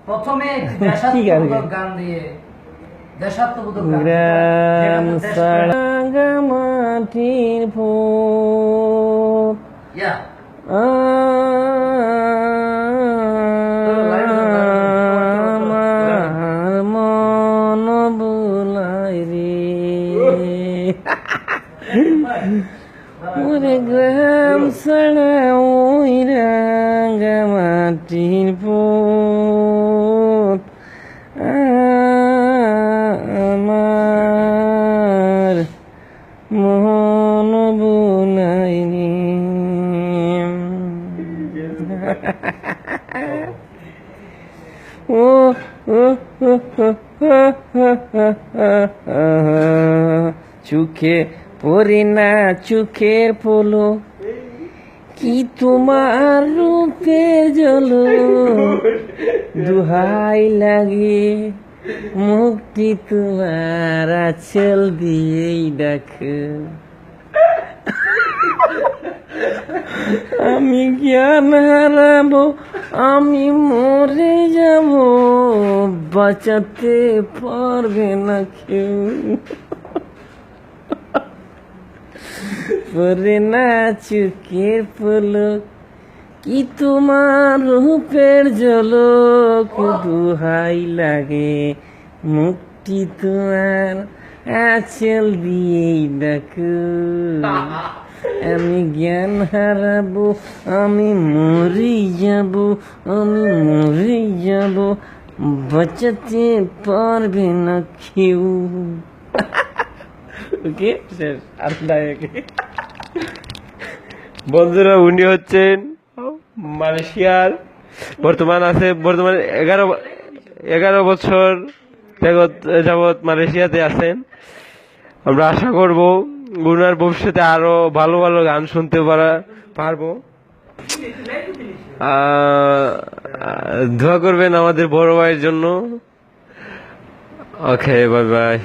প্রথমে দেশাত্মবোধক গান দিয়ে দেশাত্মবোধক গান গ্রাম সারা মাটির ফুল ইয়া আমার মন বুলাই রে ওরে গ্রাম সারা ওই রাঙা মাটির ফুল আমার মন বুলাই রে ও চোখে পড়ে না চোখের পলো কি তোমার রূপে জলো দুহাই লাগে মুক্তি তোমার আঁচল দিয়েই ডাক আমি জ্ঞান হারাবো আমি মরে যাব বাঁচাতে পারবে না কেউ পরে না চোখের পলক কি তোমার রূপের ঝলক দুহাই লাগে মুক্তি তোমার আঁচল দিয়েই ডাকো আমি জ্ঞান হারাবো আমি মরে যাব আমি মরে যাব বাঁচাতে পারবে না কেউ ওকে শেষ আর নায়কে বন্ধুরা উনি হচ্ছেন মালয়েশিয়ার বর্তমানে 11 বছর যাবৎ মালয়েশিয়াতে আছেন। আমরা আশা করব উনার ভবিষ্যতে আরো ভালো ভালো গান শুনতে পারবো। দোয়া করবেন আমাদের বড় ভাইয়ের জন্য। ওকে, বাই বাই।